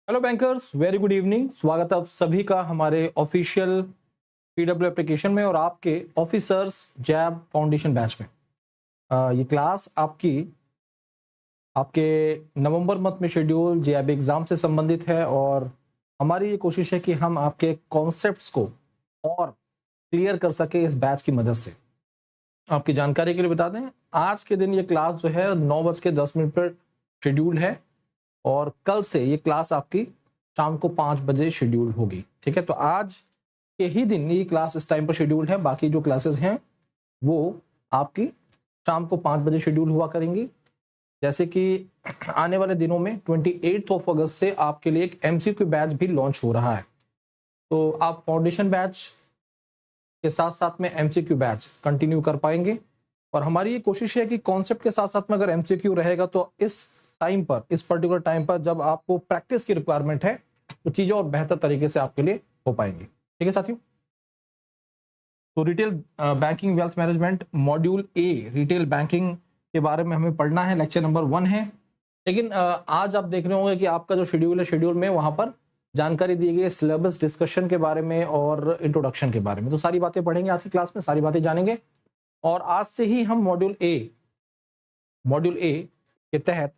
Hello bankers, very good evening. स्वागत है आप सभी का हमारे ऑफिशियल पीडब्ल्यू एप्लीकेशन में और आपके ऑफिसर्स जैब फाउंडेशन बैच में। ये क्लास आपके नवंबर मंथ में शेड्यूल जैब एग्जाम से संबंधित है और हमारी ये कोशिश है कि हम आपके कॉन्सेप्ट्स को और क्लियर कर सके इस बैच की मदद से। आपकी जानकारी के लिए बता दें, आज के दिन ये क्लास जो है 9:10 पर शेड्यूल है और कल से ये क्लास आपकी शाम को 5 बजे शेड्यूल होगी। ठीक है, तो आज के ही दिन ये क्लास इस टाइम पर शेड्यूल है। बाकी जो क्लासेस हैं वो आपकी शाम को 5 बजे शेड्यूल हुआ करेंगी। जैसे कि आने वाले दिनों में 28 अगस्त से आपके लिए एक एमसीक्यू बैच भी लॉन्च हो रहा है। तो आप फाउंडेशन बैच के साथ साथ में एमसीक्यू बैच कंटिन्यू कर पाएंगे और हमारी ये कोशिश है कि कॉन्सेप्ट के साथ साथ में अगर एमसीक्यू रहेगा तो इस पर्टिकुलर टाइम पर जब आपको प्रैक्टिस की रिक्वायरमेंट है तो चीजें और बेहतर तरीके से आपके लिए हो पाएंगी। ठीक है साथियों, तो retail banking wealth management module A, retail banking के बारे में हमें पढ़ना है। लेक्चर नंबर 1 है। लेकिन आज आप देख रहे होंगे कि आपका जो शेड्यूल है, शेड्यूल में वहां पर जानकारी दी गई है सिलेबस डिस्कशन के बारे में और इंट्रोडक्शन के बारे में। तो सारी बातें पढ़ेंगे आज की क्लास में, सारी बातें जानेंगे और आज से ही हम मॉड्यूल ए के तहत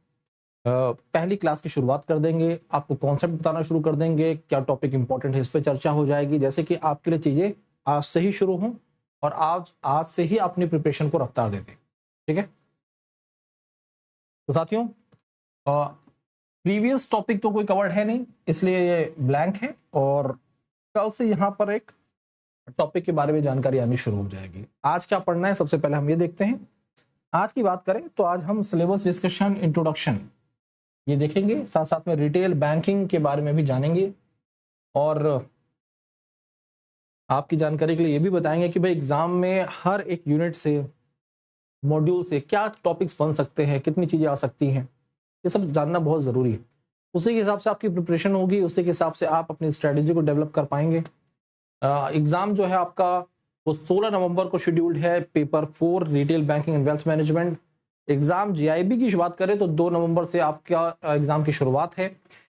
पहली क्लास की शुरुआत कर देंगे। आपको कॉन्सेप्ट बताना शुरू कर देंगे, क्या टॉपिक इंपॉर्टेंट है इस पर चर्चा हो जाएगी, जैसे कि आपके लिए चीजें आज से ही शुरू हों और आज से ही अपनी प्रिपरेशन को रफ्तार देते। ठीक है, तो साथियों प्रीवियस टॉपिक तो कोई कवर्ड है नहीं, इसलिए ये ब्लैंक है और कल से यहाँ पर एक टॉपिक के बारे में जानकारी आनी शुरू हो जाएगी। आज क्या पढ़ना है, सबसे पहले हम ये देखते हैं। आज की बात करें तो आज हम सिलेबस डिस्कशन, इंट्रोडक्शन ये देखेंगे, साथ साथ में रिटेल बैंकिंग के बारे में भी जानेंगे और आपकी जानकारी के लिए ये भी बताएंगे कि भाई एग्जाम में हर एक यूनिट से, मॉड्यूल से क्या टॉपिक्स बन सकते हैं, कितनी चीजें आ सकती हैं, ये सब जानना बहुत जरूरी है। उसी के हिसाब से आपकी प्रिपरेशन होगी, उसी के हिसाब से आप अपनी स्ट्रेटेजी को डेवलप कर पाएंगे। एग्जाम जो है आपका वो 16 नवंबर को शेड्यूल्ड है, paper 4 retail banking and wealth management. Exam GIB की बात करें तो 2 नवंबर से आपका एग्जाम की शुरुआत है।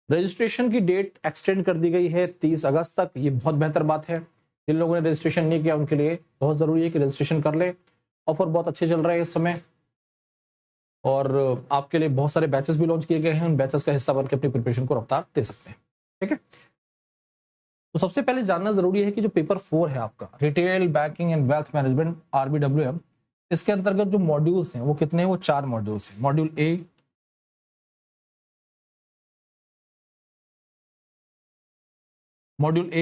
रजिस्ट्रेशन की डेट एक्सटेंड कर दी गई है 30 अगस्त तक। ये बहुत बेहतर बात है। जिन लोगों ने रजिस्ट्रेशन नहीं किया उनके लिए बहुत जरूरी है कि रजिस्ट्रेशन कर ले। ऑफर बहुत अच्छे चल रहे हैं इस समय और आपके लिए बहुत सारे बैचेस भी लॉन्च किए गए हैं। उन बैचेस का हिस्सा बनकर अपनी प्रिपरेशन को रफ्तार दे सकते हैं। ठीक है, तो सबसे पहले जानना जरूरी है कि जो पेपर 4 है आपका retail banking and wealth management RBWM, इसके अंतर्गत जो मॉड्यूल्स हैं वो कितने हैं? वो 4 मॉड्यूल्स हैं। Module A,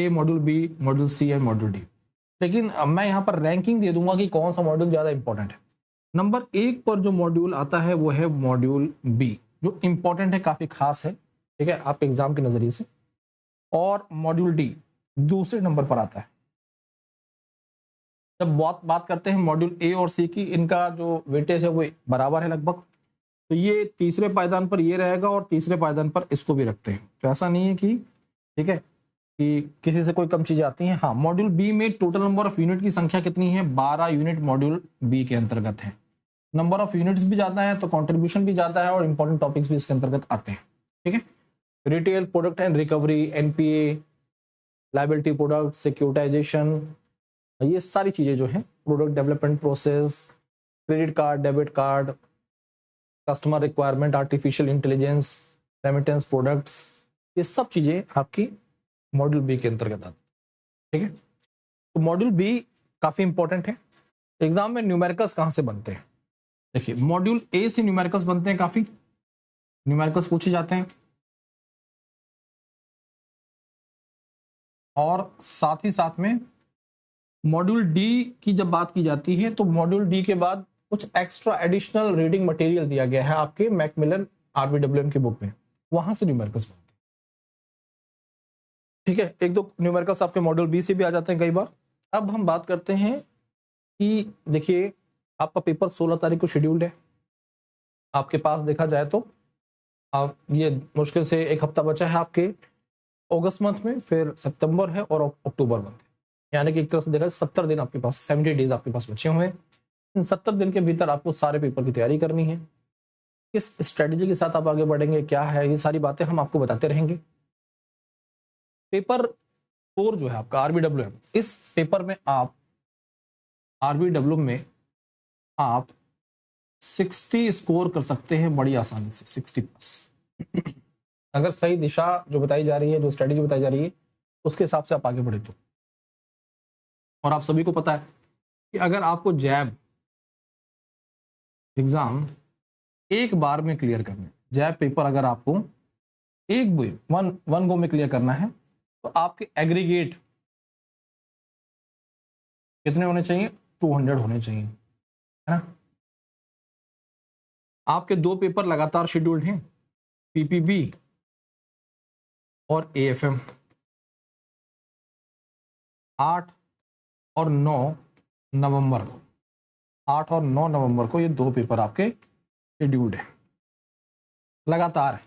module B, module C and module D. लेकिन अब मैं यहाँ पर रैंकिंग दे दूंगा कि कौन सा मॉड्यूल ज्यादा इंपॉर्टेंट है। नंबर 1 पर जो मॉड्यूल आता है वो है मॉड्यूल बी, जो इंपॉर्टेंट है, काफी खास है। ठीक है, आपके एग्जाम के नजरिए से। और मॉड्यूल डी दूसरे नंबर पर आता है। जब बात करते हैं मॉड्यूल ए और सी की, इनका जो वेटेज है वो बराबर है लगभग। तो ये तीसरे पायदान पर ये रहेगा और तीसरे पायदान पर इसको भी रखते हैं। तो ऐसा नहीं है कि ठीक है कि किसी से कोई कम चीजें आती हैं। हाँ, मॉड्यूल बी में टोटल नंबर ऑफ यूनिट की संख्या कितनी है? 12 यूनिट मॉड्यूल बी के अंतर्गत है। नंबर ऑफ यूनिट्स भी ज्यादा है तो कंट्रीब्यूशन भी ज्यादा है और इंपॉर्टेंट टॉपिक्स भी इसके अंतर्गत आते हैं। ठीक है, retail product and recovery, NPA, liability product, securitisation, ये सारी चीजें जो है, product development process, credit card, debit card, customer requirement, artificial intelligence, remittance products, ये सब चीजें आपकी मॉड्यूल बी के अंतर्गत आती है। ठीक है, तो मॉड्यूल बी काफी इंपॉर्टेंट है। एग्जाम में न्यूमेरिकल्स कहां से बनते हैं? देखिए, मॉड्यूल ए से न्यूमेरिकल्स बनते हैं, काफी न्यूमेरिकल्स पूछे जाते हैं और साथ ही साथ में मॉड्यूल डी की जब बात की जाती है तो मॉड्यूल डी के बाद कुछ एक्स्ट्रा एडिशनल रीडिंग मटेरियल दिया गया है आपके मैकमिलन RBWM की बुक में, वहां से न्यूमेरिकल्स बनते हैं। ठीक है, 1-2 न्यूमेरिकल्स आपके मॉड्यूल बी से भी आ जाते हैं कई बार। अब हम बात करते हैं कि देखिए, आपका पेपर 16 तारीख को शेड्यूल्ड है। आपके पास देखा जाए तो आप ये मुश्किल से 1 हफ्ता बचा है आपके अगस्त मंथ में, फिर सितंबर है और अक्टूबर मंथ, यानी कि एक तरह से देखा 70 दिन आपके पास, 70 डेज आपके पास बचे हुए हैं। इन 70 दिन के भीतर आपको सारे पेपर की तैयारी करनी है। किस स्ट्रेटेजी के साथ आप आगे बढ़ेंगे, क्या है, ये सारी बातें हम आपको बताते रहेंगे। पेपर 4 जो है आपका RBWM, इस पेपर में आप RBWM में आप 60 स्कोर कर सकते हैं बड़ी आसानी से, 60+। अगर सही दिशा जो बताई जा रही है, जो स्ट्रेटेजी बताई जा रही है, उसके हिसाब से आप आगे बढ़े तो। और आप सभी को पता है कि अगर आपको जैब एग्जाम एक बार में क्लियर करना है, जैब पेपर अगर आपको वन गो में क्लियर करना है, तो आपके एग्रीगेट कितने होने चाहिए? 200 होने चाहिए, है ना। आपके 2 पेपर लगातार शेड्यूल्ड हैं, PPB और AFM। 8 और 9 नवंबर को 8 और 9 नवंबर को ये 2 पेपर आपके शेड्यूल्ड है, लगातार है।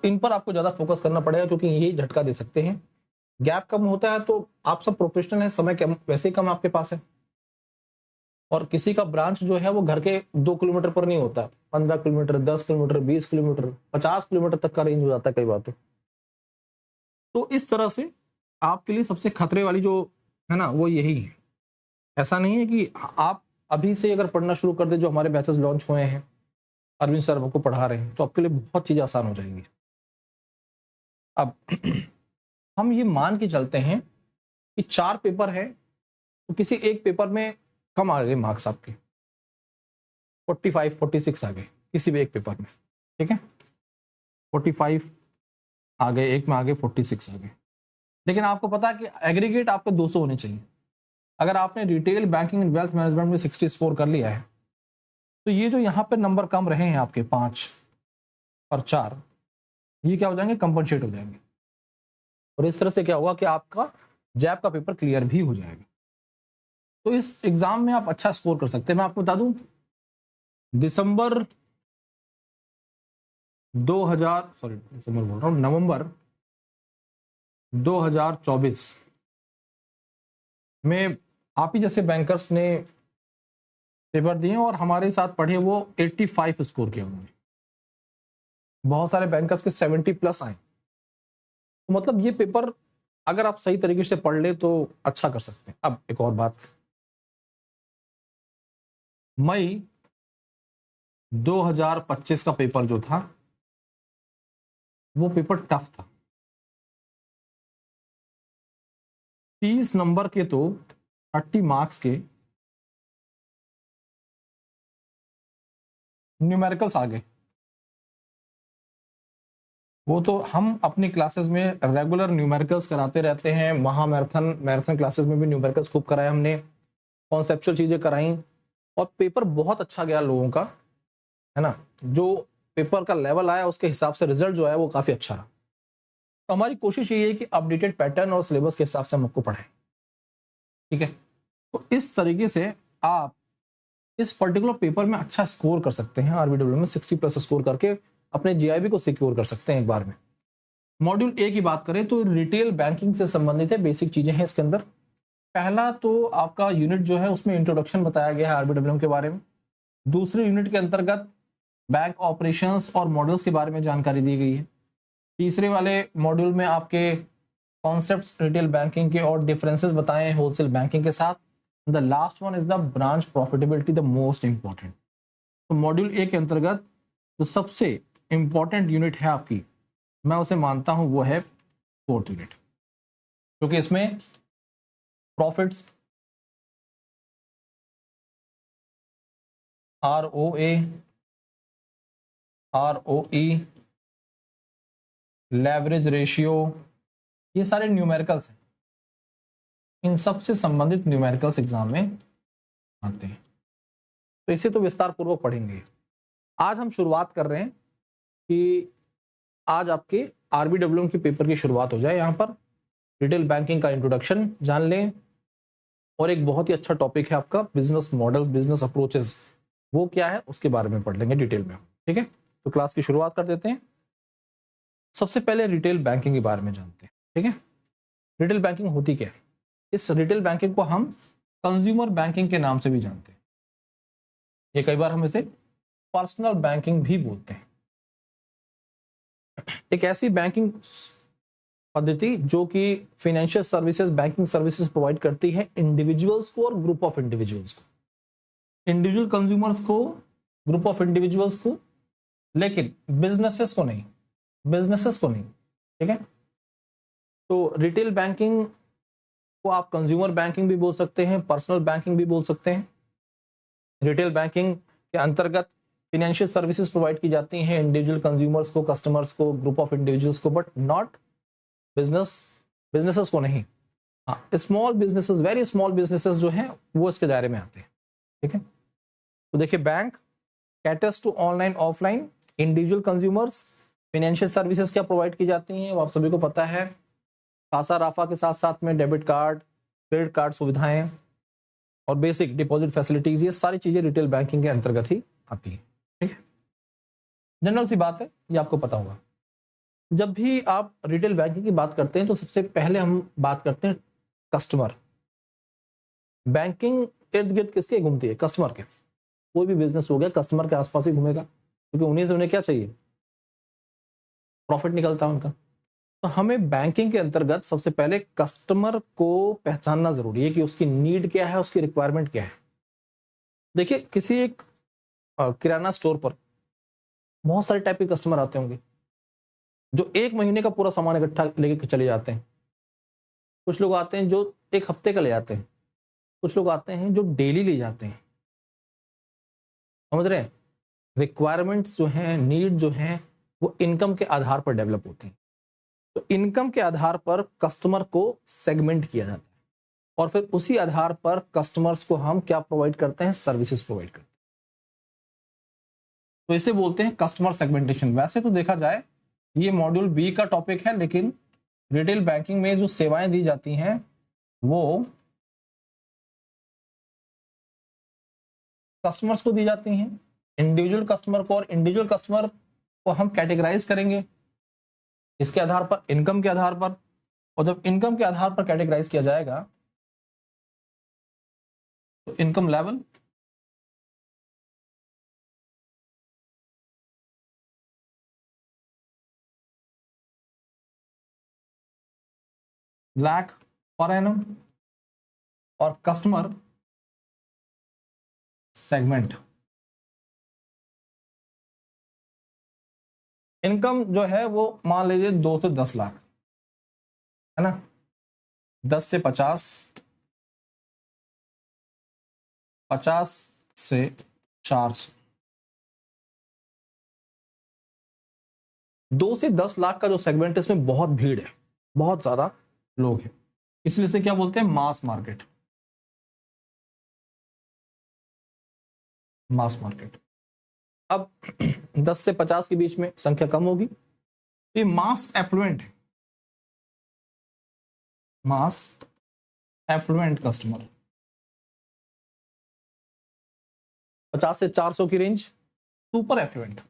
इन पर आपको ज्यादा फोकस करना पड़ेगा, क्योंकि यही झटका दे सकते हैं। गैप कम होता है तो आप सब प्रोफेशनल हैं, समय कम वैसे ही कम आपके पास है, और किसी का ब्रांच जो है वो घर के 2 किलोमीटर पर नहीं होता, 15 किलोमीटर, 10 किलोमीटर, 20 किलोमीटर, 50 किलोमीटर तक का रेंज हो जाता है कई बार तो इस तरह से आपके लिए सबसे खतरे वाली जो है ना, वो यही है। ऐसा नहीं है कि आप अभी से अगर पढ़ना शुरू कर दे, जो हमारे बैचेस लॉन्च हुए हैं, अरविंद सर हमको पढ़ा रहे हैं, तो आपके लिए बहुत चीजें आसान हो जाएंगी। अब हम ये मान के चलते हैं कि 4 पेपर है, तो किसी एक पेपर में कम आ गए मार्क्स आपके, 45 46 आ गए किसी भी एक पेपर में, ठीक है, 45 आ गए, एक में आ गए 46 आ गए, लेकिन आपको पता है कि एग्रीगेट आपके 200 होने चाहिए। अगर आपने retail banking and wealth management में 60 स्कोर कर लिया है, तो ये जो यहाँ पे नंबर कम रहे हैं आपके 5 और 4, ये क्या हो जाएंगे? कंपनसेट हो जाएंगे, और इस तरह से क्या होगा कि आपका जैब का पेपर क्लियर भी हो जाएगा। तो इस एग्जाम में आप अच्छा स्कोर कर सकते हैं। मैं आपको बता दूं, नवंबर 2024 में आप ही जैसे बैंकर्स ने पेपर दिए और हमारे साथ पढ़े, वो 85 स्कोर किया उन्होंने। बहुत सारे बैंकर्स के 70+ आए। तो मतलब ये पेपर अगर आप सही तरीके से पढ़ ले तो अच्छा कर सकते हैं। अब एक और बात, मई 2025 का पेपर जो था, वो पेपर टफ था। 30 नंबर के तो 30 मार्क्स के न्यूमेरिकल्स आ गए। वो तो हम अपनी क्लासेस में रेगुलर न्यूमेरिकल्स कराते रहते हैं, मैराथन क्लासेस में भी न्यूमेरिकल्स खूब कराए हमने, कॉन्सेप्चुअल चीजें कराई, और पेपर बहुत अच्छा गया लोगों का, है ना। जो पेपर का लेवल आया उसके हिसाब से रिजल्ट जो आया वो काफी अच्छा रहा। तो हमारी कोशिश ये है कि अपडेटेड पैटर्न और सिलेबस के हिसाब से हम आपको पढ़ाएं, ठीक है। तो इस तरीके से आप इस पर्टिकुलर पेपर में अच्छा स्कोर कर सकते हैं, RBWM में 60+ स्कोर करके अपने GIB को सिक्योर कर सकते हैं एक बार में। मॉड्यूल A की बात करें तो रिटेल बैंकिंग से संबंधित है, बेसिक चीजें हैं इसके अंदर। पहला तो आपका यूनिट जो है उसमें इंट्रोडक्शन बताया गया है RBWM के बारे में। दूसरे यूनिट के अंतर्गत बैंक ऑपरेशंस और मॉडल्स के बारे में जानकारी दी गई है। तीसरे वाले मॉड्यूल में आपके कॉन्सेप्ट्स रिटेल बैंकिंग के और डिफरेंसेस बताए हैं होलसेल बैंकिंग के साथ। The last one is the branch profitability, the most important. तो मॉड्यूल A के अंतर्गत जो सबसे इंपॉर्टेंट यूनिट है आपकी, मैं उसे मानता हूं वो है 4th यूनिट, क्योंकि इसमें profits, ROA, ROE, leverage ratio, ये सारे न्यूमेरिकल्स हैं। इन सब से संबंधित न्यूमेरिकल्स एग्जाम में आते हैं, तो इसे तो विस्तार पूर्वक पढ़ेंगे। आज हम शुरुआत कर रहे हैं कि आज आपके RBWM के पेपर की शुरुआत हो जाए। यहाँ पर रिटेल बैंकिंग का इंट्रोडक्शन जान लें, और एक बहुत ही अच्छा टॉपिक है आपका बिजनेस मॉडल, बिजनेस अप्रोचेस, वो क्या है उसके बारे में पढ़ लेंगे डिटेल में, ठीक है। तो क्लास की शुरुआत कर देते हैं। सबसे पहले रिटेल बैंकिंग के बारे में जानते हैं, ठीक है। रिटेल बैंकिंग होती क्या है? इस रिटेल बैंकिंग को हम कंज्यूमर बैंकिंग के नाम से भी जानते हैं, ये कई बार हम इसे पर्सनल बैंकिंग भी बोलते हैं। एक ऐसी बैंकिंग पद्धति जो कि financial services, banking services provide करती है इंडिविजुअल्स को और ग्रुप ऑफ इंडिविजुअल्स को, इंडिविजुअल कंज्यूमर्स को, ग्रुप ऑफ इंडिविजुअल्स को, लेकिन बिजनेसेस को नहीं, बिजनेसेस को नहीं। ठीक है, तो रिटेल बैंकिंग को आप कंज्यूमर बैंकिंग भी बोल सकते हैं, पर्सनल बैंकिंग भी बोल सकते हैं। रिटेल बैंकिंग के अंतर्गत फाइनेंशियल सर्विसेज प्रोवाइड की जाती हैं इंडिविजुअल कंज्यूमर्स को, कस्टमर्स को, ग्रुप ऑफ इंडिविजुअल्स को, बट नॉट बिजनेसेस को नहीं। हाँ, small businesses, very small businesses जो हैं वो इसके दायरे में आते हैं। ठीक है, तो देखिए, bank caters to online offline individual consumers, financial services क्या प्रोवाइड की जाती हैं वो आप सभी को पता है। खासा राफा के साथ साथ में डेबिट कार्ड, क्रेडिट कार्ड सुविधाएं और बेसिक डिपॉजिट फैसिलिटीज, ये सारी चीजें रिटेल बैंकिंग के अंतर्गत ही आती है। ठीक है, जनरल सी बात है, ये आपको पता होगा। जब भी आप रिटेल बैंकिंग की बात करते हैं तो सबसे पहले हम बात करते हैं कस्टमर। बैंकिंग इर्द गिर्द किसके घूमती है? कस्टमर के। कोई भी बिजनेस हो गया कस्टमर के आसपास ही घूमेगा, क्योंकि उन्हीं से उन्हें क्या चाहिए? प्रॉफिट निकलता है उनका। तो हमें बैंकिंग के अंतर्गत सबसे पहले कस्टमर को पहचानना जरूरी है कि उसकी नीड क्या है, उसकी रिक्वायरमेंट क्या है। देखिए, किसी एक किराना स्टोर पर बहुत सारे टाइप के कस्टमर आते होंगे जो एक महीने का पूरा सामान इकट्ठा लेके चले जाते हैं। कुछ लोग आते हैं जो एक हफ्ते का ले जाते हैं, कुछ लोग आते हैं जो डेली ले जाते हैं। समझ रहे हैं? रिक्वायरमेंट्स जो हैं, नीड जो हैं, वो इनकम के आधार पर डेवलप होती हैं। तो इनकम के आधार पर कस्टमर को सेगमेंट किया जाता है और फिर उसी आधार पर कस्टमर्स को हम क्या प्रोवाइड करते हैं? सर्विसेज प्रोवाइड करते हैं। तो इसे बोलते हैं कस्टमर सेगमेंटेशन। वैसे तो देखा जाए ये मॉड्यूल बी का टॉपिक है, लेकिन रिटेल बैंकिंग में जो सेवाएं दी जाती हैं वो कस्टमर्स को दी जाती हैं, इंडिविजुअल कस्टमर को। और इंडिविजुअल कस्टमर को हम कैटेगराइज करेंगे इसके आधार पर, इनकम के आधार पर। और जब इनकम के आधार पर कैटेगराइज किया जाएगा तो income level, lakh per annum, और कस्टमर सेगमेंट। इनकम जो है वो मान लीजिए 2 से 10 लाख है ना, 10 से 50, 50 से 400, 2 से 10 लाख का जो सेगमेंट है इसमें बहुत भीड़ है, बहुत ज्यादा लोग हैं, इसलिए इसे क्या बोलते हैं? मास मार्केट। Mass market. अब 10 से 50 के बीच में संख्या कम होगी, तो ये मास एफ्लुएंट है, मास एफ्लुएंट कस्टमर। 50 से 400 की range super affluent.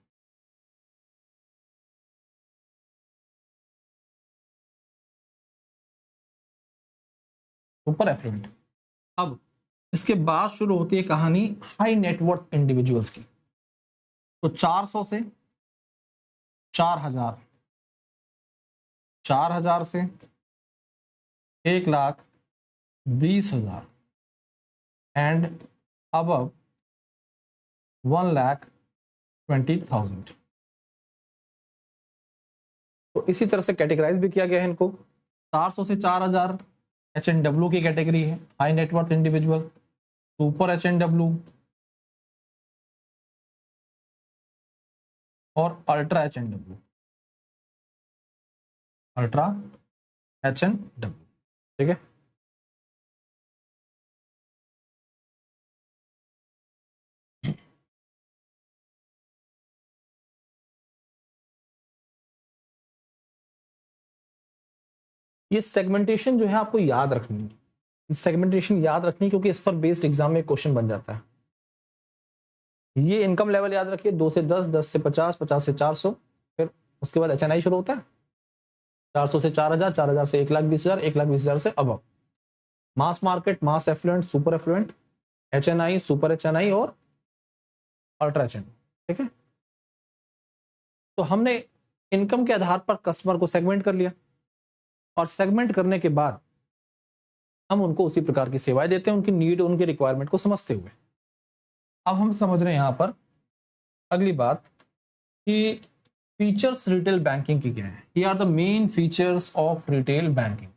Super affluent. अब इसके बाद शुरू होती है कहानी हाई नेटवर्थ इंडिविजुअल्स की। तो 400 से 4000, 4000 से 1,20,000 एंड अबव 1,20,000। तो इसी तरह से कैटेगराइज भी किया गया है इनको। 400 से 4000 HNW की कैटेगरी है, high net worth individual. Super HNW और अल्ट्रा HNW। Ultra HNW। ठीक है, ये सेगमेंटेशन जो है आपको याद रखनी है, सेगमेंटेशन याद रखनी, क्योंकि इस पर बेस्ड एग्जाम में क्वेश्चन बन जाता है। ये इनकम लेवल याद रखिए, 2 से 10, 10 से 50, 50 से 400, फिर उसके बाद HNI शुरू होता है, 400 से 4000, 4000 से 1,20,000, 1,20,000 से अब mass market, mass affluent, super affluent, HNI, super HNI और अल्ट्रा HNI। ठीक है, तो हमने इनकम के आधार पर कस्टमर को सेगमेंट कर लिया। और सेगमेंट करने के बाद हम उनको उसी प्रकार की सेवाएं देते हैं, उनकी नीड, उनकी रिक्वायरमेंट को समझते हुए। अब हम समझ रहे हैं यहां पर अगली बात कि फीचर्स रिटेल बैंकिंग की क्या है। ये are the main features of retail banking.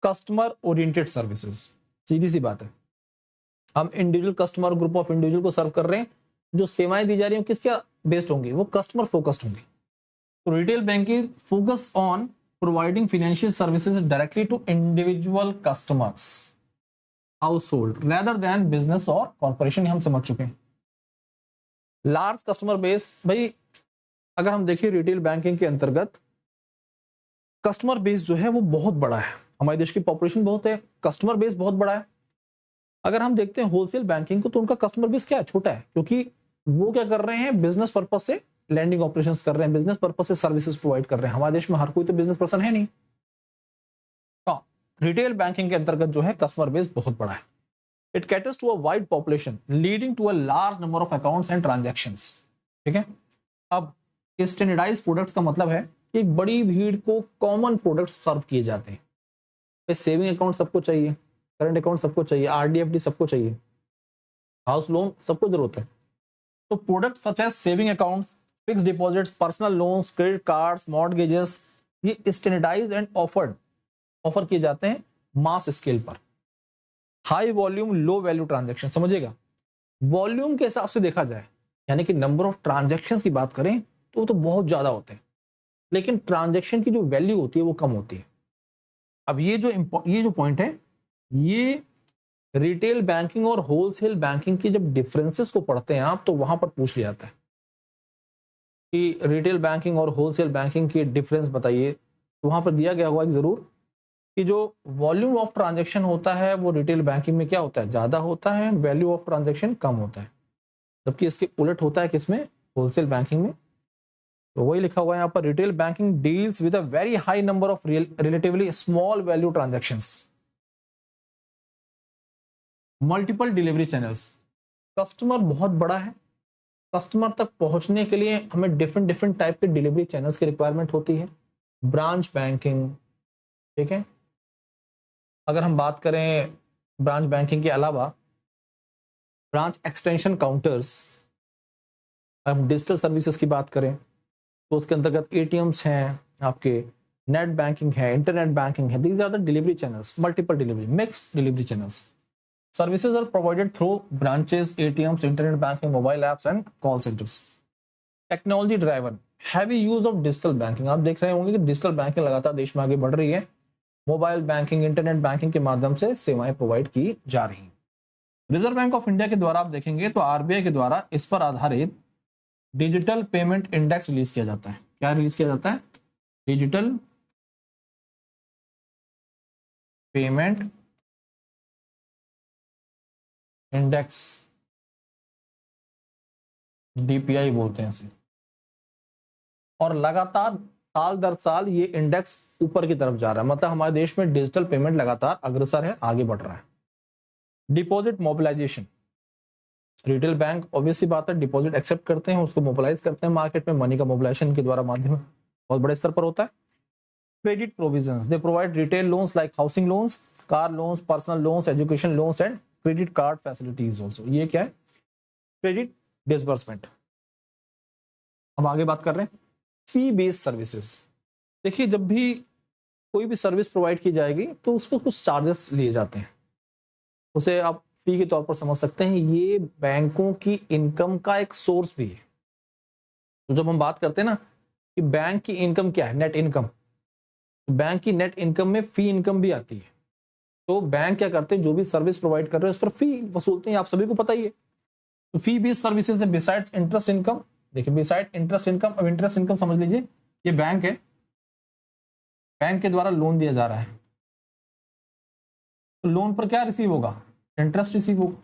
Customer oriented services, सीधी सी बात है, हम individual customer, group of individual को सर्व कर रहे हैं। जो सेवाएं दी जा रही हैं किसके बेस्ड होंगी, वो कस्टमर फोकस्ड होंगी। तो retail banking focus on providing financial services directly to individual customers, house hold, rather than business और कॉर्पोरेशन। हम समझ चुके हैं। लार्ज कस्टमर बेस, भाई अगर हम देखिए रिटेल बैंकिंग के अंतर्गत कस्टमर बेस जो है वो बहुत बड़ा है। हमारे देश की पॉपुलेशन बहुत है, कस्टमर बेस बहुत बड़ा है। अगर हम देखते हैं होलसेल बैंकिंग को, तो उनका कस्टमर बेस क्या है, छोटा है, क्योंकि वो क्या कर रहे हैं, बिजनेस पर्पज से लैंडिंग ऑपरेशंस कर रहे हैं, बिजनेस पर्पज से सर्विसेज प्रोवाइड कर रहे हैं। हमारे देश में हर कोई तो बिजनेस पर्सन है नहीं। तो रिटेल बैंकिंग के अंतर्गत जो है कस्टमर बेस बहुत बड़ा है। It caters to a wide population leading to a large number of accounts and transactions. ठीक है। अब स्टैंडर्डाइज प्रोडक्ट्स का मतलब है कि बड़ी भीड़ को कॉमन प्रोडक्ट्स सर्व किए जाते हैं। सेविंग अकाउंट सबको चाहिए, करंट अकाउंट सबको चाहिए, आरडी एफडी सबको चाहिए, हाउस लोन सबको जरूरत है। तो product such as saving accounts, fix deposits, personal loans, credit cards, mortgages, ये स्टैंडर्डाइज एंड ऑफर किए जाते हैं मास स्केल पर। High volume low value transaction, समझिएगा, वॉल्यूम के हिसाब से देखा जाए, यानी कि नंबर ऑफ ट्रांजेक्शन की बात करें तो वो तो बहुत ज्यादा होते हैं, लेकिन ट्रांजेक्शन की जो वैल्यू होती है वो कम होती है। अब ये जो पॉइंट है, ये रिटेल बैंकिंग और होलसेल बैंकिंग की जब डिफरेंसेस को पढ़ते हैं आप, तो वहां पर पूछ लिया जाता है कि रिटेल बैंकिंग और होलसेल बैंकिंग की डिफरेंस बताइए। तो वहां पर दिया गया होगा जरूर कि जो वॉल्यूम ऑफ ट्रांजेक्शन होता है वो रिटेल बैंकिंग में क्या होता है, ज्यादा होता है, वैल्यू ऑफ ट्रांजेक्शन कम होता है, जबकि इसके उलट होता है किसमें, होलसेल बैंकिंग में। तो वही लिखा हुआ है यहाँ पर, retail banking deals with a very high number of relatively small value transactions, multiple delivery channels. Customer बहुत बड़ा है, कस्टमर तक पहुंचने के लिए हमें डिफरेंट डिफरेंट टाइप के डिलीवरी चैनल्स की रिक्वायरमेंट होती है। ब्रांच बैंकिंग, ठीक है। अगर हम बात करें ब्रांच बैंकिंग के अलावा ब्रांच एक्सटेंशन काउंटर्स, हम डिजिटल सर्विसेज की बात करें तो उसके अंतर्गत एटीएम्स हैं आपके, नेट बैंकिंग है, इंटरनेट बैंकिंग है। These are the delivery channels, multiple delivery, mixed delivery channels. Services are provided through branches, ATMs, internet banking, mobile apps and call centres. Technology driven, heavy use of digital banking. आप देख रहे होंगे कि digital banking लगातार देश में आगे बढ़ रही है। मोबाइल बैंकिंग, इंटरनेट बैंकिंग के माध्यम से सेवाएं प्रोवाइड की जा रही हैं। रिजर्व बैंक ऑफ इंडिया के द्वारा आप देखेंगे तो आरबीआई के द्वारा इस पर आधारित डिजिटल पेमेंट इंडेक्स रिलीज किया जाता है। क्या रिलीज किया जाता है, डिजिटल पेमेंट इंडेक्स, डीपीआई बोलते हैं इसे। और लगातार साल दर साल ये इंडेक्स ऊपर की तरफ जा रहा है, मतलब हमारे देश में डिजिटल पेमेंट लगातार अग्रसर है, आगे बढ़ रहा है। Deposit mobilisation, retail bank obviously बात है डिपॉजिट एक्सेप्ट करते हैं, उसको मोबिलाइज करते हैं मार्केट में, मनी का मोबिलाइजेशन के द्वारा माध्यम बहुत बड़े स्तर पर होता है। Credit provisions, they provide retail loans like housing loans, car loans, personal loans, education loans and credit card facilities also. ये क्या है, क्रेडिट डिसबर्समेंट। अब आगे बात कर रहे हैं फी बेस्ड सर्विसेज। देखिए जब भी कोई भी सर्विस प्रोवाइड की जाएगी तो उसको कुछ चार्जेस लिए जाते हैं, उसे आप फी के तौर पर समझ सकते हैं। ये बैंकों की इनकम का एक सोर्स भी है। तो जब हम बात करते हैं ना कि बैंक की इनकम क्या है, नेट इनकम, बैंक की नेट इनकम में फी इनकम भी आती है। तो बैंक क्या करते हैं, जो भी सर्विस प्रोवाइड कर रहे हैं उस पर फी वसूलते हैं, आप सभी को पता ही है। तो फी बेस्ड सर्विसेज है बिसाइड्स इंटरेस्ट इनकम। देखिए बिसाइड इंटरेस्ट इनकम, अब इंटरेस्ट इनकम समझ लीजिए, ये बैंक है, बैंक के द्वारा लोन दिया जा रहा है, तो लोन पर क्या रिसीव होगा, इंटरेस्ट रिसीव होगा।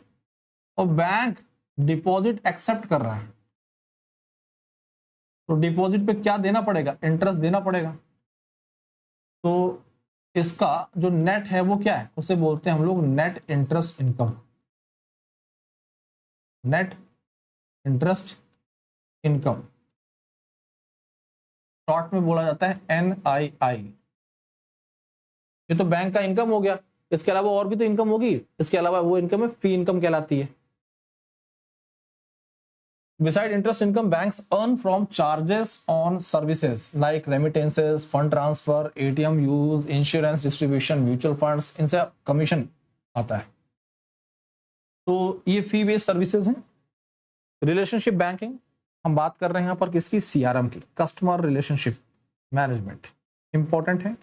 और बैंक डिपॉजिट एक्सेप्ट कर रहा है, तो डिपॉजिट पे क्या देना पड़ेगा, इंटरेस्ट देना पड़ेगा। तो इसका जो नेट है वो क्या है, उसे बोलते हैं हम लोग net interest income, net interest income. Short में बोला जाता है NII। ये तो बैंक का इनकम हो गया, इसके अलावा और भी तो इनकम होगी, इसके अलावा वो इनकम है फी इनकम कहलाती है। Beside interest income, banks earn from charges on services like remittances, fund transfer, ATM use, insurance distribution, mutual funds, इनसे कमीशन आता है। तो ये फी बेस्ड सर्विसेज हैं। रिलेशनशिप बैंकिंग, हम बात कर रहे हैं यहाँ पर किसकी, CRM की, कस्टमर रिलेशनशिप मैनेजमेंट, इंपॉर्टेंट है।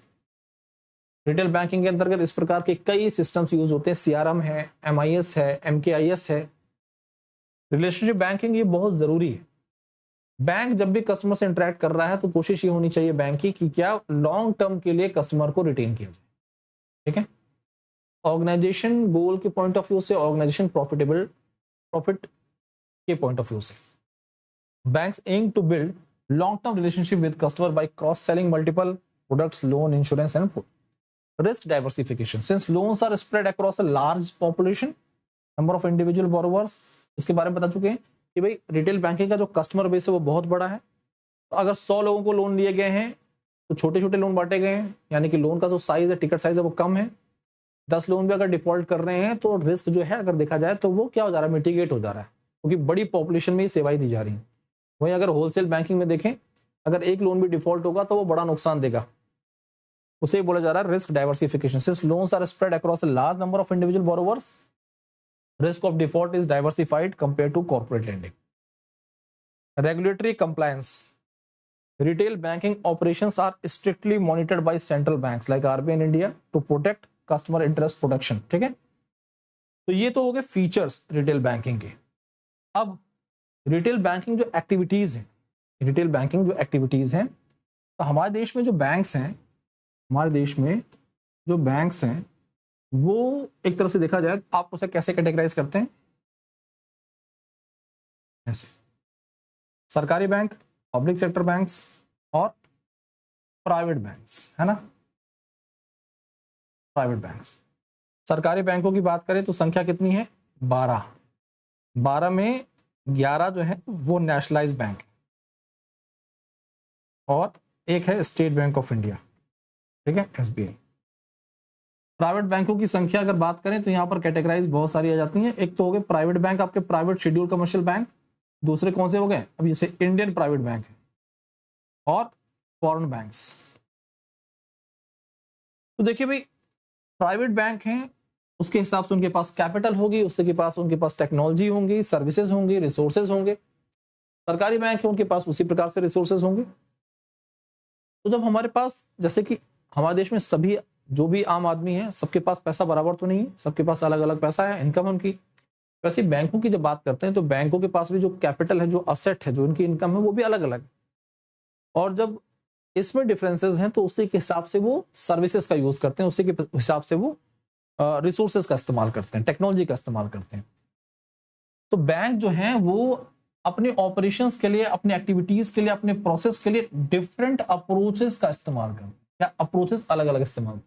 रिटेल बैंकिंग के अंतर्गत इस प्रकार के कई सिस्टम्स यूज होते हैं, CRM है, MIS है, MKIS है। रिलेशनशिप बैंकिंग ये बहुत जरूरी है। बैंक जब भी कस्टमर से इंटरेक्ट कर रहा है तो कोशिश ये होनी चाहिए बैंक की कि क्या लॉन्ग टर्म के लिए कस्टमर को रिटेन किया जाए। ठीक है, ऑर्गेनाइजेशन गोल के पॉइंट ऑफ व्यू से, ऑर्गेनाइजेशन प्रॉफिट के पॉइंट ऑफ व्यू से, banks aim to build long term relationship with customer by cross selling multiple products, loan, insurance and risk diversification. Since loans are spread across a large population number of individual borrowers, इसके बारे में बता चुके हैं कि भाई retail banking का जो कस्टमर बेस है वो बहुत बड़ा है। तो अगर 100 लोगों को लोन लिए गए हैं तो छोटे छोटे लोन बांटे गए हैं, यानी कि लोन का जो साइज है, टिकट साइज है वो कम है। 10 लोन भी अगर डिफॉल्ट कर रहे हैं तो रिस्क जो है अगर देखा जाए तो वो क्या हो जा रहा है, मिटिगेट हो जा रहा है, क्योंकि बड़ी पॉपुलेशन में ये सेवाएं दी जा रही हैं। वहीं अगर होलसेल बैंकिंग में देखें, अगर एक लोन भी डिफॉल्ट होगा तो वो बड़ा नुकसान देगा, उसे बोला जा रहा है risk diversification. Since loans are spread across a large number of individual borrowers, risk of default is diversified compared to corporate lending. Regulatory compliance, retail banking operations are strictly monitored by central banks like RBI in India to protect customer interest protection। ठीक है, तो ये तो हो गए features retail banking के। अब retail banking जो एक्टिविटीज है, रिटेल बैंकिंग जो एक्टिविटीज हैं, तो हमारे देश में जो बैंक्स हैं, हमारे देश में जो बैंक्स हैं वो एक तरह से देखा जाए आप उसे कैसे कैटेगराइज करते हैं, ऐसे सरकारी बैंक, पब्लिक सेक्टर बैंक्स और प्राइवेट बैंक्स, है ना। प्राइवेट बैंक्स, सरकारी बैंकों की बात करें तो संख्या कितनी है, 12 में 11 जो है वो नेशनलाइज बैंक और एक है स्टेट बैंक ऑफ इंडिया, ठीक है, SBI। प्राइवेट बैंकों की संख्या अगर बात करें तो यहाँ पर कैटेगराइज बहुत सारी आ जाती हैं। एक तो हो गए प्राइवेट बैंक, आपके प्राइवेट शेड्यूल कमर्शियल बैंक। दूसरे कौन से हो गए, अब जैसे इंडियन प्राइवेट बैंक है और फॉरेन बैंक्स। तो देखिए भाई, प्राइवेट बैंक हैं उसके हिसाब से उनके पास कैपिटल होगी, उसके पास उनके पास टेक्नोलॉजी होंगी, सर्विसेज होंगी, रिसोर्सेज होंगे। सरकारी बैंक है उनके पास उसी प्रकार से रिसोर्सेज होंगे। तो जब हमारे पास, जैसे कि हमारे देश में सभी जो भी आम आदमी है सबके पास पैसा बराबर तो नहीं है, सबके पास अलग अलग पैसा है, इनकम उनकी। वैसे बैंकों की जब बात करते हैं तो बैंकों के पास भी जो कैपिटल है, जो असेट है, जो इनकी इनकम है वो भी अलग अलग है। और जब इसमें डिफरेंसेस हैं तो उसी के हिसाब से वो सर्विसेज का यूज करते हैं, उसी के हिसाब से वो रिसोर्सेज का इस्तेमाल करते हैं, टेक्नोलॉजी का इस्तेमाल करते हैं। तो बैंक जो है वो अपने ऑपरेशंस के लिए, अपने एक्टिविटीज के लिए, अपने प्रोसेस के लिए डिफरेंट अप्रोचेस का इस्तेमाल करते हैं, या अप्रोचेस अलग अलग इस्तेमाल।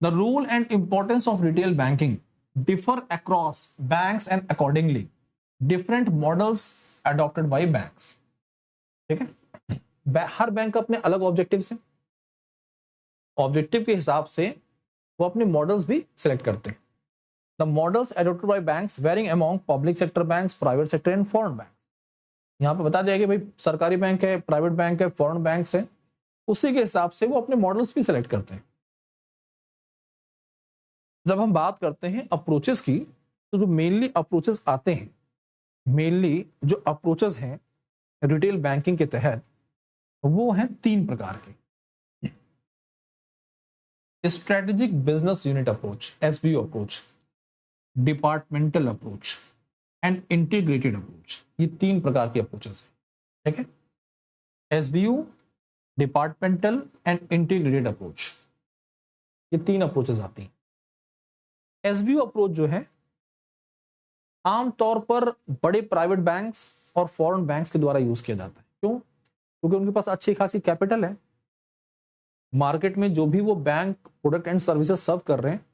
The role and importance of retail banking differ across banks and accordingly different models adopted by banks। ठीक है, हर बैंक का अपने अलग ऑब्जेक्टिव्स हैं, ऑब्जेक्टिव के हिसाब से वो अपने मॉडल्स भी सिलेक्ट करते हैं। The models adopted by banks varying among public sector banks, private sector and foreign banks। यहाँ पे बता दिया कि भाई सरकारी बैंक है, प्राइवेट बैंक है, फॉरेन बैंक्स है, उसी के हिसाब से वो अपने मॉडल्स भी सिलेक्ट करते हैं। जब हम बात करते हैं अप्रोचेस की, तो जो मेनली अप्रोचेस आते हैं, मेनली जो अप्रोचेस हैं रिटेल बैंकिंग के तहत, वो हैं 3 प्रकार के। Strategic business unit approach, SBU approach, departmental approach and integrated approach. ये 3 प्रकार की अप्रोचेस है, ठीक है। SBU, departmental and integrated approach, ये 3 अप्रोचेस आती हैं। SBU अप्रोच जो है आमतौर पर बड़े प्राइवेट बैंक्स और फॉरेन बैंक्स के द्वारा यूज किया जाता है। क्यों? क्योंकि उनके पास अच्छी खासी कैपिटल है, मार्केट में जो भी वो बैंक प्रोडक्ट एंड सर्विसेज सर्व कर रहे हैं,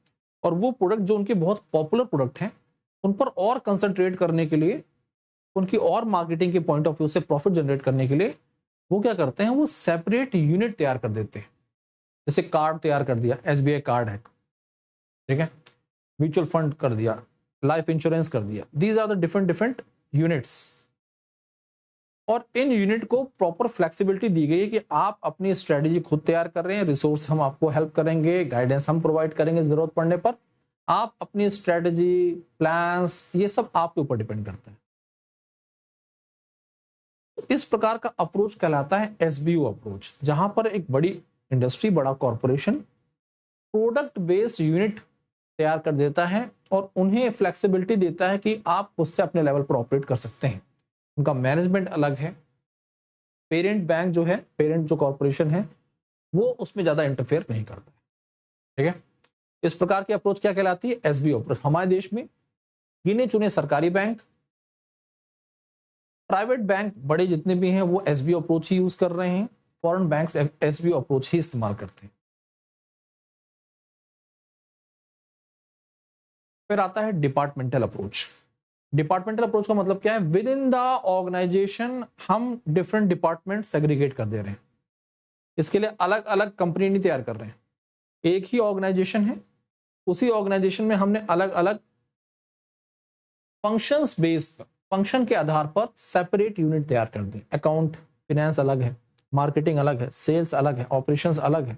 और वो प्रोडक्ट जो उनके बहुत पॉपुलर प्रोडक्ट हैं उन पर और कंसंट्रेट करने के लिए, उनकी और मार्केटिंग के पॉइंट ऑफ व्यू से प्रॉफिट जनरेट करने के लिए वो क्या करते हैं, वो सेपरेट यूनिट तैयार कर देते हैं। जैसे कार्ड तैयार कर दिया, एसबीआई कार्ड है, ठीक है, म्यूचुअल फंड कर दिया, लाइफ इंश्योरेंस कर दिया, these are the different different units. और इन यूनिट को प्रॉपर फ्लेक्सिबिलिटी दी गई है कि आप अपनी स्ट्रेटेजी खुद तैयार कर रहे हैं, रिसोर्स हम आपको हेल्प करेंगे, गाइडेंस हम प्रोवाइड करेंगे जरूरत पड़ने पर। आप अपनी स्ट्रेटेजी, प्लान्स, ये सब आपके ऊपर डिपेंड करता है। तो इस प्रकार का अप्रोच कहलाता है एसबीओ अप्रोच, जहां पर एक बड़ी इंडस्ट्री, बड़ा कॉर्पोरेशन प्रोडक्ट बेस्ड यूनिट तैयार कर देता है और उन्हें फ्लेक्सिबिलिटी देता है कि आप उससे अपने लेवल पर ऑपरेट कर सकते हैं। उनका मैनेजमेंट अलग है, पेरेंट बैंक जो है, पेरेंट जो कॉर्पोरेशन है, वो उसमें ज्यादा इंटरफेयर नहीं करता है, ठीक है। इस प्रकार की अप्रोच क्या कहलाती है, एसबीओ अप्रोच। हमारे देश में गिने चुने सरकारी बैंक, प्राइवेट बैंक बड़े जितने भी हैं, वो एसबीओ अप्रोच ही यूज कर रहे हैं। फॉरेन बैंक्स एसबीओ अप्रोच ही इस्तेमाल करते हैं। फिर आता है डिपार्टमेंटल अप्रोच। डिपार्टमेंटल अप्रोच का मतलब क्या है, विद इन द ऑर्गेनाइजेशन हम डिफरेंट डिपार्टमेंट सेग्रीगेट कर दे रहे हैं। इसके लिए अलग अलग कंपनी नहीं तैयार कर रहे हैं, एक ही ऑर्गेनाइजेशन है, उसी ऑर्गेनाइजेशन में हमने अलग अलग फंक्शंस बेस्ड, फंक्शन के आधार पर सेपरेट यूनिट तैयार कर दें। अकाउंट, फिनेंस अलग है, मार्केटिंग अलग है, सेल्स अलग है, ऑपरेशंस अलग है,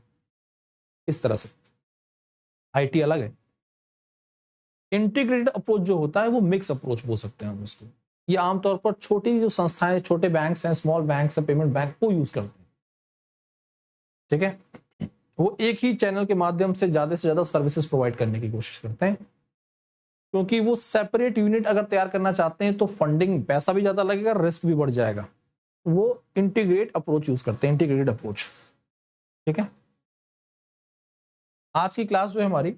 इस तरह से आईटी अलग है। इंटीग्रेटेड अप्रोच जो होता है वो मिक्स अप्रोच बोल सकते हैं हम उसको। ये आमतौर पर छोटी जो संस्थाएं, छोटे बैंक्स हैं, स्मॉल बैंक्स हैं, पेमेंट बैंक, वो यूज करते हैं, ठीक है। वो एक ही चैनल के माध्यम से ज्यादा सर्विसेज प्रोवाइड करने की कोशिश करते हैं, क्योंकि वो सेपरेट यूनिट अगर तैयार करना चाहते हैं तो फंडिंग, पैसा भी ज्यादा लगेगा, रिस्क भी बढ़ जाएगा। वो इंटीग्रेट अप्रोच यूज करते हैं, इंटीग्रेटेड अप्रोच, ठीक है। आज की क्लास जो है हमारी,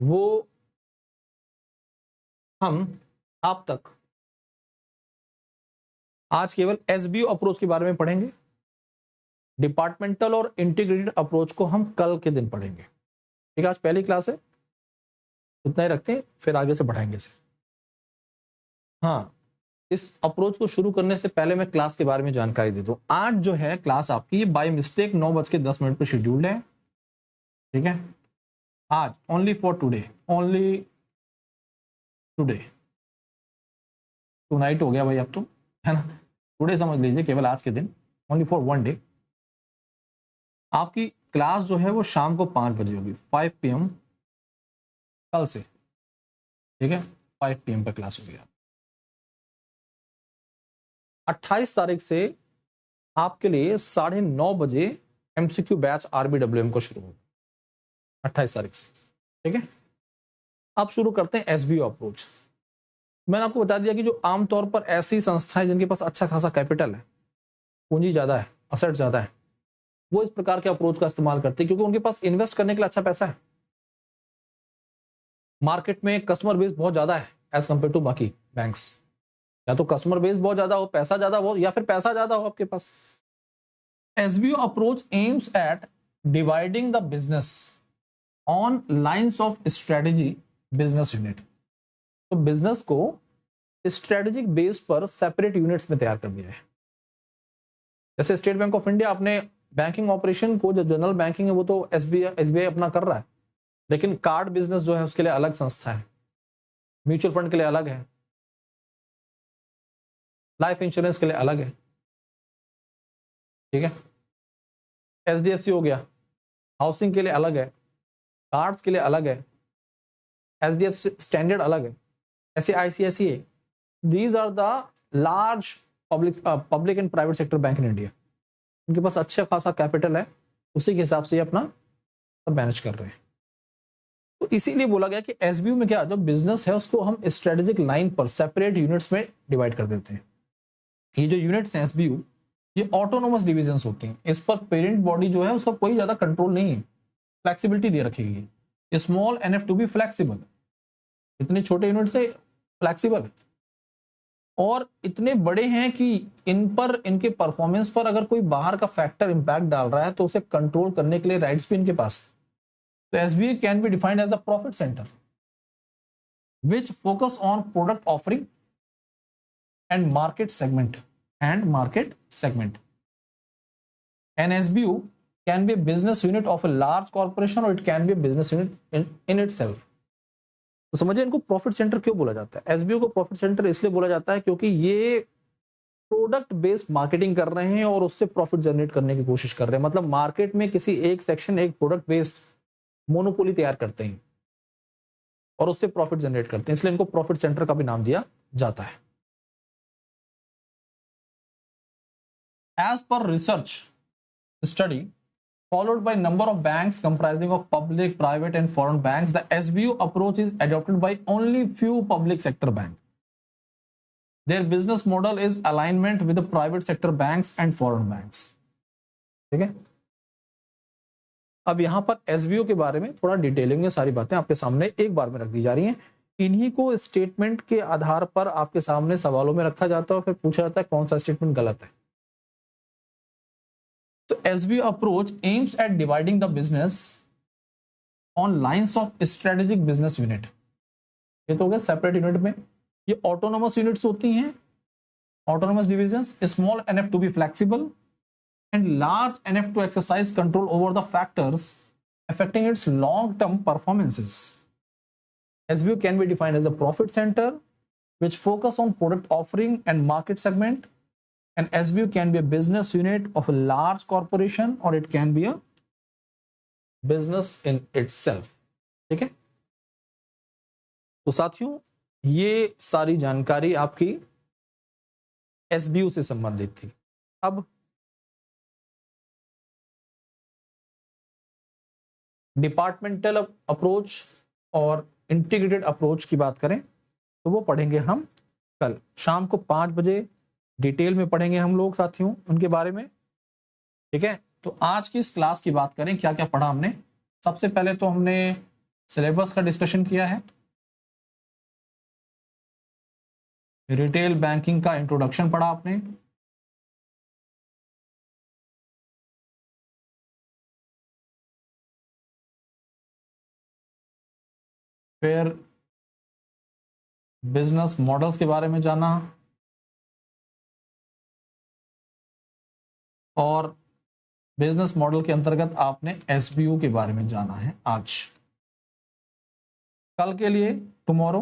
वो हम आप तक आज केवल एसबीओ अप्रोच के बारे में पढ़ेंगे। डिपार्टमेंटल और इंटीग्रेटेड अप्रोच को हम कल के दिन पढ़ेंगे, ठीक है। आज पहली क्लास है, इतना ही रखते हैं, फिर आगे से बढ़ाएंगे इसे। हाँ, इस अप्रोच को शुरू करने से पहले मैं क्लास के बारे में जानकारी दे दूं। आज जो है क्लास आपकी, ये बाय मिस्टेक 9:10 पर शेड्यूल्ड है, ठीक है। आज only for today, only today, tonight हो गया भाई अब तो, है ना। टुडे समझ लीजिए, केवल आज के दिन, ओनली फॉर वन डे। आपकी क्लास जो है वो शाम को 5 बजे होगी, 5 PM कल से, ठीक है। 5 PM पर क्लास होगी। 28 तारीख से आपके लिए 9:30 बजे MCQ बैच RBWM को शुरू होगा, 28 तारीख से, ठीक है। अब शुरू करते हैं एसबीओ अप्रोच। मैंने आपको बता दिया कि जो आमतौर पर ऐसी संस्थाएं जिनके पास अच्छा खासा कैपिटल है, पूंजी ज्यादा है, असेट ज्यादा है, वो इस प्रकार के अप्रोच का इस्तेमाल करते हैं, क्योंकि उनके पास इन्वेस्ट करने के लिए अच्छा पैसा है। मार्केट में कस्टमर बेस बहुत ज्यादा है एज कंपेयर टू बाकी बैंक्स। या तो कस्टमर बेस बहुत ज्यादा हो, पैसा ज्यादा हो, या फिर पैसा ज्यादा हो आपके पास। SBO approach aims at dividing the business on lines of strategy business unit. तो बिजनेस को स्ट्रेटेजिक बेस पर सेपरेट यूनिट्स में तैयार कर दिया है। जैसे स्टेट बैंक ऑफ इंडिया अपने बैंकिंग ऑपरेशन को, जो जनरल बैंकिंग है वो तो एसबीआई अपना कर रहा है, लेकिन कार्ड बिजनेस जो है उसके लिए अलग संस्था है, म्यूचुअल फंड के लिए अलग है, लाइफ इंश्योरेंस के लिए अलग है, ठीक है। एचडीएफसी हो गया, हाउसिंग के लिए अलग है, कार्ड्स के लिए अलग है, एचडीएफसी स्टैंडर्ड अलग है, ऐसे ICICI. These are the large public and private sector bank in India. उनके पास अच्छा खासा कैपिटल है, उसी के हिसाब से ये अपना सब मैनेज कर रहे हैं। तो इसीलिए बोला गया कि एसबीओ में क्या, जो बिजनेस है उसको हम स्ट्रेटेजिक लाइन पर सेपरेट यूनिट्स में डिवाइड कर देते हैं। ये जो यूनिट्स हैं एसबीओ, ये ऑटोनोमस डिविजन्स होती हैं, इस पर पेरेंट बॉडी जो है उसका कोई ज्यादा कंट्रोल नहीं है, फ्लेक्सिबिलिटी दे रखी है। Small enough to be flexible, इतने छोटे यूनिट से फ्लेक्सिबल, और इतने बड़े हैं कि इन पर, इनके परफॉर्मेंस पर अगर कोई बाहर का फैक्टर इंपैक्ट डाल रहा है तो उसे कंट्रोल करने के लिए राइट्स भी इनके पास है। तो SBI can be defined as the profit centre which focus on product offering and market segment An SBU can be a business unit of a large corporation or it can be a business unit in itself. तो समझिए इनको profit centre क्यों बोला जाता है? SBO को profit centre इसलिए बोला जाता है क्योंकि ये प्रोडक्ट बेस्ड मार्केटिंग कर रहे हैं और उससे प्रॉफिट जनरेट करने की कोशिश कर रहे हैं। मतलब मार्केट में किसी एक सेक्शन, एक प्रोडक्ट बेस्ड मोनोपोली तैयार करते हैं और उससे प्रॉफिट जनरेट करते हैं, इसलिए इनको प्रॉफिट सेंटर का भी नाम दिया जाता है। As per research study followed by number of banks comprising of public, private and foreign banks, the SBU approach is adopted by only few public sector banks. Their business model is alignment with the private sector banks and foreign banks. ठीक है, अब यहां पर SBO के बारे में थोड़ा detailing में सारी बातें आपके सामने एक बार में रख दी जा रही हैं। इन्हीं को स्टेटमेंट के आधार पर आपके सामने सवालों में रखा जाता है और फिर पूछा जाता है कौन सा स्टेटमेंट गलत है। तो SBO approach aims at dividing the business on lines of strategic business unit. ये तो हो गया सेपरेट यूनिट में। ये ऑटोनोमस यूनिट्स होती हैं, autonomous divisions, small enough to be flexible and large enough to exercise control over the factors affecting its long-term performances. SBO can be defined as a profit center which focus on product offering and market segment. An SBU can be a business unit of a large corporation or it can be a business in itself. ठीक है, तो साथियों ये सारी जानकारी आपकी SBU से संबंधित थी। अब डिपार्टमेंटल अप्रोच और इंटीग्रेटेड अप्रोच की बात करें तो वो पढ़ेंगे हम कल शाम को 5 बजे डिटेल में पढ़ेंगे हम लोग साथियों उनके बारे में। ठीक है, तो आज की इस क्लास की बात करें क्या क्या पढ़ा हमने। सबसे पहले तो हमने सिलेबस का डिस्कशन किया है, रिटेल बैंकिंग का इंट्रोडक्शन पढ़ा आपने, फिर बिजनेस मॉडल्स के बारे में जाना और बिजनेस मॉडल के अंतर्गत आपने एसबीयू के बारे में जाना है आज। कल के लिए tomorrow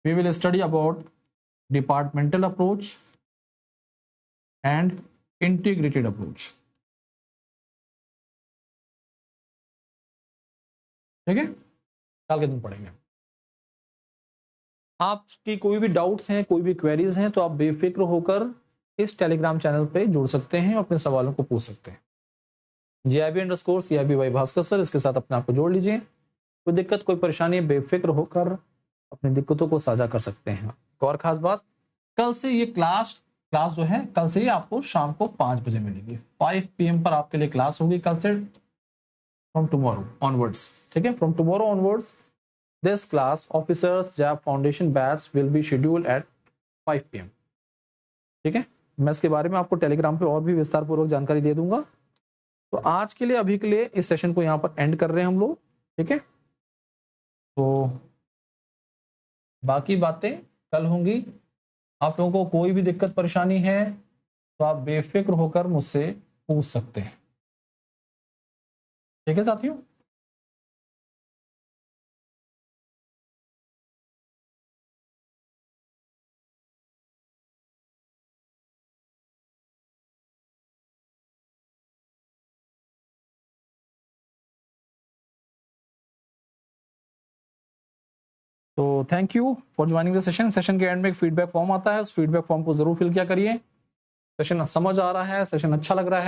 we will study about departmental approach and integrated approach. ठीक है, कल के दिन पढ़ेंगे। आपकी कोई भी डाउट्स हैं, कोई भी क्वेरीज हैं तो आप बेफिक्र होकर इस टेलीग्राम चैनल पे जुड़ सकते हैं और अपने सवालों को पूछ सकते हैं। JIB_CIB भास्कर सर, इसके साथ अपने आप को जोड़ लीजिए। कोई दिक्कत, कोई परेशानी, बेफिक्र होकर अपनी दिक्कतों को साझा कर सकते हैं। एक और खास बात, कल से ये क्लास जो है कल से ही आपको शाम को 5 बजे मिलेगी। 5 PM पर आपके लिए क्लास होगी कल से, फ्रॉम टुमारो ऑनवर्ड्स। ठीक है, from tomorrow onwards this class officers JAB foundation batch will be scheduled at 5 PM। ठीक है, मैं इसके बारे में आपको टेलीग्राम पे और भी विस्तार पूर्वक जानकारी दे दूंगा। तो आज के लिए, अभी के लिए इस सेशन को यहाँ पर एंड कर रहे हैं हम लोग। ठीक है, तो बाकी बातें कल होंगी। आप लोगों को कोई भी दिक्कत परेशानी है तो आप बेफिक्र होकर मुझसे पूछ सकते हैं। ठीक है साथियों, तो thank you for joining the session. Session के एंड में एक फीडबैक फॉर्म आता है, उस फीडबैक फॉर्म को जरूर फिल किया करिए। सेशन समझ आ रहा है, सेशन अच्छा लग रहा है